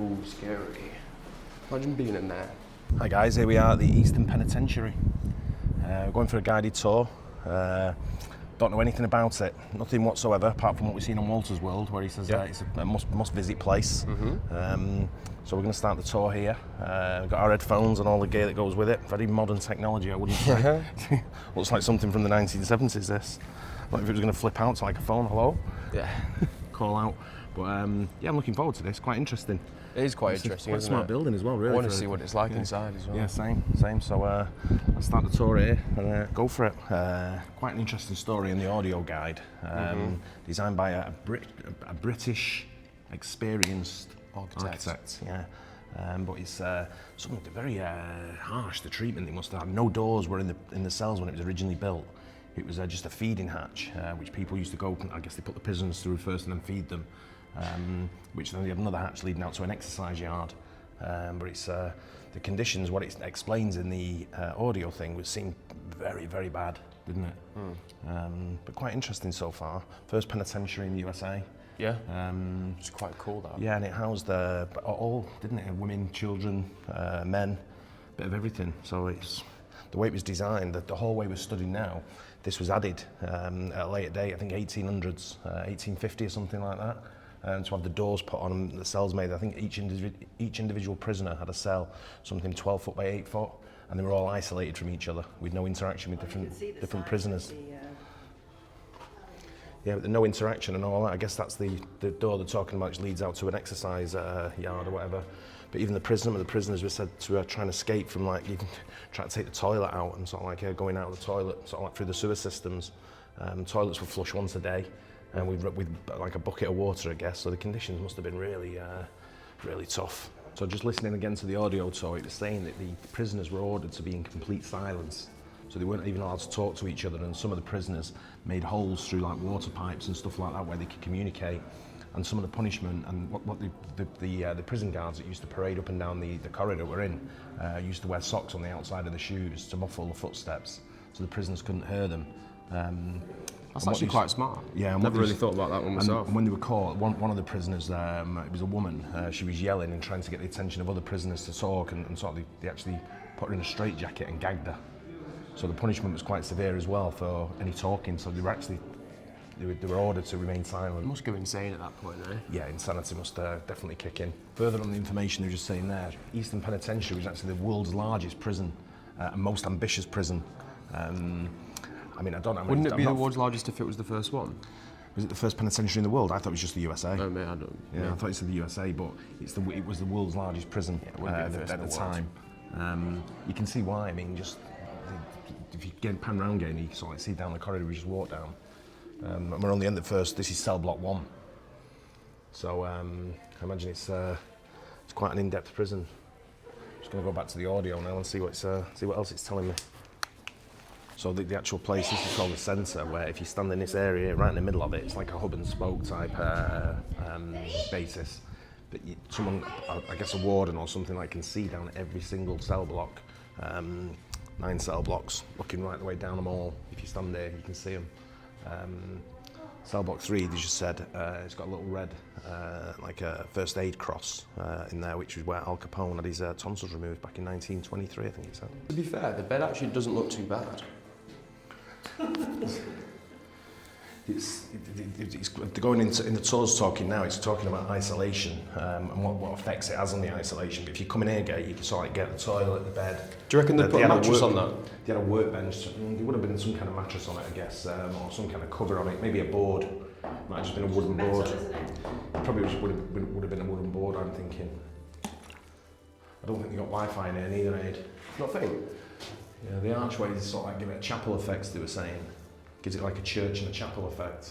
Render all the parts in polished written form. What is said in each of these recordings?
Ooh, scary. Imagine being in there. Hi guys, here we are at the Eastern Penitentiary. We're going for a guided tour. Don't know anything about it, nothing whatsoever, apart from what we've seen on Walter's World, where he says it's a must-visit place. So we're going to start the tour here. We've got our headphones and all the gear that goes with it. Very modern technology, I wouldn't say. Looks like something from the 1970s, this. Like if it was going to flip out to like a phone, hello? Yeah. Call out. But yeah, I'm looking forward to this, quite interesting. It is quite interesting, Quite a isn't smart it? building as well, really. I want to see what it's like inside as well. Yeah, same. So let's start the tour here and go for it. Quite an interesting story in the audio guide. Designed by a British experienced architect. Yeah. But it's something very harsh, the treatment they must have had. No doors were in the cells when it was originally built. It was just a feeding hatch, which people used to go, I guess they put the prisoners through first and then feed them. Which then they had another hatch leading out to an exercise yard. But it's the conditions, what it explains in the audio thing, would seem very, very bad, didn't it? But quite interesting so far. First penitentiary in the USA. Yeah, it's quite cool that. Yeah, and it housed all, didn't it? Women, children, men, bit of everything. So it's the way it was designed, the hallway we're studying now, this was added at a later date, I think 1800s, 1850 or something like that. To have the doors put on and the cells made. I think each individual prisoner had a cell, something 12 foot by 8 foot, and they were all isolated from each other with no interaction with different prisoners. Yeah, but no interaction and all that. I guess that's the door they're talking about, which leads out to an exercise yard or whatever. But even the prisoners were said to try and escape from, like, even trying to take the toilet out and sort of like going out of the toilet, sort of like through the sewer systems. Toilets were flushed once a day. And with like a bucket of water, I guess. So the conditions must have been really, really tough. So just listening again to the audio tour, it was saying that the prisoners were ordered to be in complete silence. So they weren't even allowed to talk to each other. And some of the prisoners made holes through like water pipes and stuff like that where they could communicate. And some of the punishment and what the prison guards that used to parade up and down the corridor we're in used to wear socks on the outside of the shoes to muffle the footsteps, so the prisoners couldn't hear them. That's actually quite smart. Yeah, never really thought about that one myself. And when they were caught, one of the prisoners, it was a woman, she was yelling and trying to get the attention of other prisoners to talk, and sort of they actually put her in a straitjacket and gagged her. So the punishment was quite severe as well for any talking, so they were ordered to remain silent. It must go insane at that point, eh? Yeah, insanity must definitely kick in. Further on the information they were just saying there, Eastern Penitentiary was actually the world's largest prison and most ambitious prison. I mean, I don't know. Wouldn't it be the world's largest if it was the first one? Was it the first penitentiary in the world? I thought it was just the USA. Oh, mate, I don't. Yeah, I thought it was the USA, but it was the world's largest prison at the time. You can see why. I mean, just if you get pan round Gaynor, you can sort of see down the corridor we just walked down. And we're on the end of the first. This is cell block 1. So I imagine it's quite an in-depth prison. Just going to go back to the audio now and see what else it's telling me. So the actual place, this is called the centre, where if you stand in this area, right in the middle of it, it's like a hub and spoke type basis. But someone, I guess a warden or something, like can see down every single cell block, 9 cell blocks, looking right the way down them all. If you stand there, you can see them. Cell block 3, they just said, it's got a little red, like a first aid cross in there, which is where Al Capone had his tonsils removed back in 1923, I think it said. To be fair, the bed actually doesn't look too bad. It's going into in the tours talking now. It's talking about isolation and what effects it has on the isolation. But if you come in here, you can sort of get the toilet, the bed. Do you reckon they put a mattress on that? They had a workbench. There would have been some kind of mattress on it, I guess, or some kind of cover on it. Maybe a board. Might have just been a wooden board. Probably would have been a wooden board, I'm thinking. I don't think they got Wi-Fi in here neither, Aid. Nothing. Yeah, the archways sort of like give it chapel effects, they were saying. Gives it like a church and a chapel effect.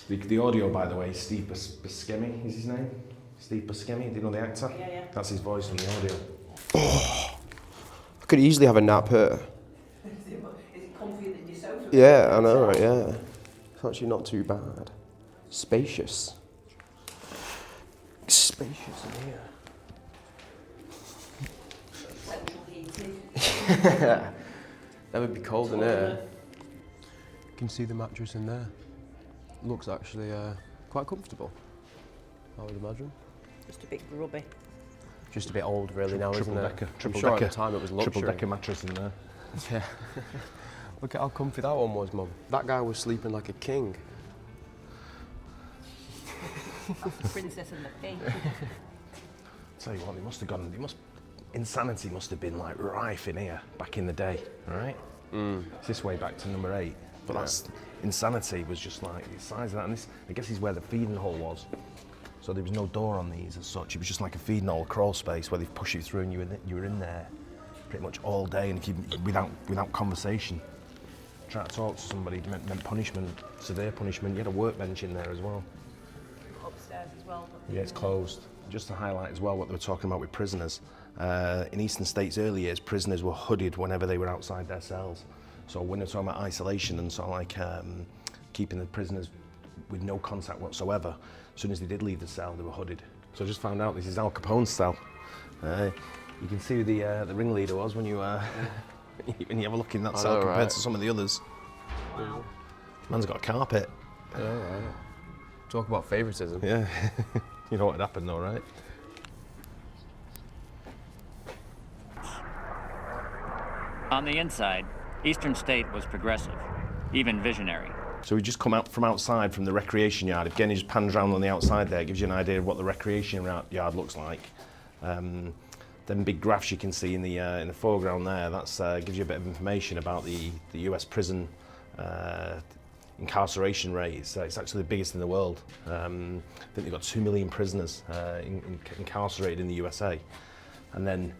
The audio, by the way, Steve Buscemi is his name. Steve Buscemi, do you know the actor? Yeah. That's his voice on the audio. Oh, I could easily have a nap here. Is it comfier than your sofa? Yeah, I know, right, yeah. It's actually not too bad. Spacious. Spacious in here. Central heating. That would be cold in here. You can see the mattress in there. Looks actually quite comfortable. I would imagine. Just a bit grubby. Just a bit old, really, now, isn't it? Triple I'm sure decker. at the time it was luxury. Triple decker mattress in there. Yeah. Look at how comfy that one was, Mum. That guy was sleeping like a king. That's the princess and the pig. Tell you what, insanity must have been like rife in here back in the day, right? It's this way back to number 8. But that's insanity was just like the size of that. And this, I guess, is where the feeding hole was. So there was no door on these as such. It was just like a feeding hole, crawl space where they push you through, and you were in there pretty much all day, and without conversation. Try to talk to somebody meant punishment, severe punishment. You had a workbench in there as well. Upstairs as well. Yeah, it's closed. Just to highlight as well what they were talking about with prisoners. In eastern states early years, prisoners were hooded whenever they were outside their cells. So when they're talking about isolation and sort of like keeping the prisoners with no contact whatsoever, as soon as they did leave the cell, they were hooded. So I just found out this is Al Capone's cell. You can see who the ringleader was when you when you have a look in that cell compared to some of the others. Wow. Man's got a carpet. Yeah, right. Talk about favouritism. Yeah. You know what had happened though, right? On the inside, Eastern State was progressive, even visionary. So we just come out from outside from the recreation yard. Again, he just pans around on the outside there, gives you an idea of what the recreation yard looks like. Them big graphs you can see in the foreground there, that's gives you a bit of information about the US prison incarceration rate. It's actually the biggest in the world. I think they've got 2 million prisoners incarcerated in the USA, and then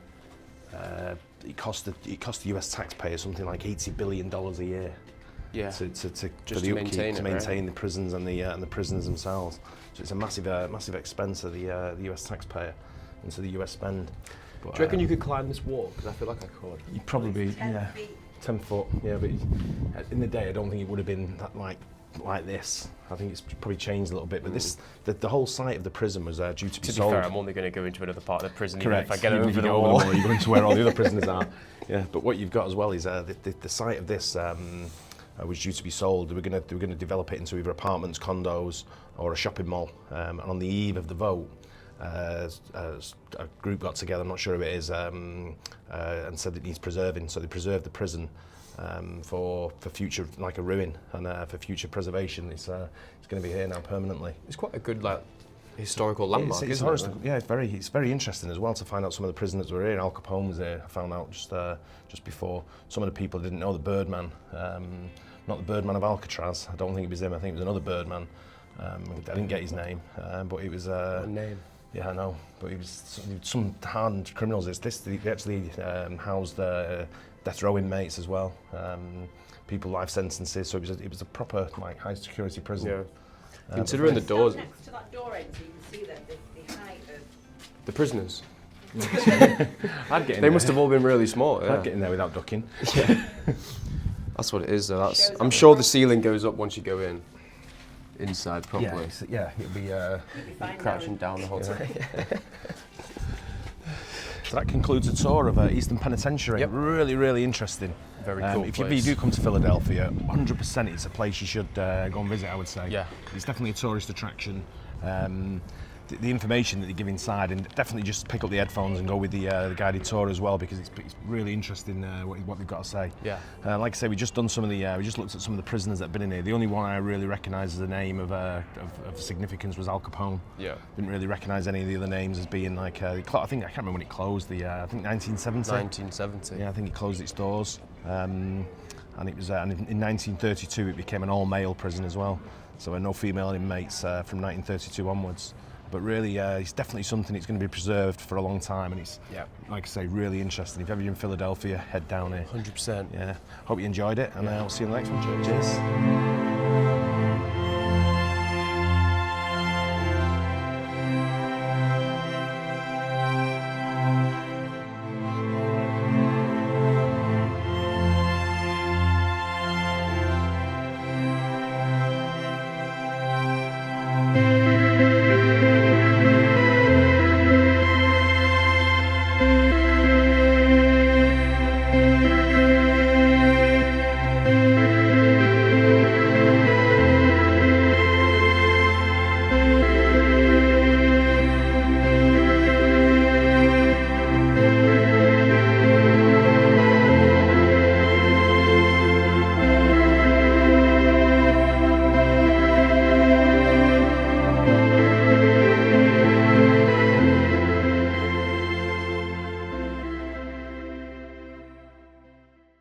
it cost the US taxpayer something like $80 billion a year. Yeah. To maintain the prisons and the prisoners themselves. So it's a massive expense of the US taxpayer and to the US spend. But, Do you reckon you could climb this wall? Because I feel like I could. You'd probably 10 feet. 10 foot. Yeah, but in the day I don't think it would have been that like this. I think it's probably changed a little bit. But the whole site of the prison was due to be To sold. be fair, I'm only going to go into another part of the prison. Correct. Even if I get Even over if you the get wall. you're going to where all the other prisoners are. Yeah, but what you've got as well is the site of this was due to be sold. They were going to develop it into either apartments, condos, or a shopping mall. And on the eve of the vote, a group got together, I'm not sure who it is, and said it needs preserving. So they preserved the prison for future, like a ruin, and for future preservation. It's going to be here now permanently. It's quite a good historical landmark, It's isn't it? yeah, it's very interesting as well to find out some of the prisoners that were here. Al Capone was here. I found out just before. Some of the people didn't know the Birdman, not the Birdman of Alcatraz. I don't think it was him. I think it was another Birdman. I didn't get his name, but it was What name? Yeah, I know, but it was some hardened criminals. They actually housed death row inmates as well, people life sentences. So it was a proper high security prison. Yeah. Considering the doors, Stand next to that door end so you can see the height of... the prisoners, I'd get in they there. must have all been really small. Yeah. I'd get in there without ducking. That's what it is, though. Shows I'm up sure the the ceiling goes up once you go in. Inside, probably. Yeah, it'd be. You'll be fine Crouching now. down the whole time. So that concludes a tour of Eastern Penitentiary. Yep. Really, really interesting. Very cool If you place. do come to Philadelphia, 100% it's a place you should go and visit, I would say. Yeah. It's definitely a tourist attraction. The information that they give inside, and definitely just pick up the headphones and go with the guided tour as well, because it's really interesting what they've got to say. Yeah. Like I say, we just looked at some of the prisoners that have been in here. The only one I really recognise as a name of significance was Al Capone. Yeah. Didn't really recognise any of the other names as being I can't remember when it closed. I think 1970. 1970. Yeah, I think it closed its doors. And it was and in 1932 it became an all-male prison as well. So no female inmates from 1932 onwards. But really, it's definitely something that's going to be preserved for a long time, and it's, like I say, really interesting. If ever you're in Philadelphia, head down here. 100%. Yeah. Hope you enjoyed it, and I'll see you in the next one. Cheers.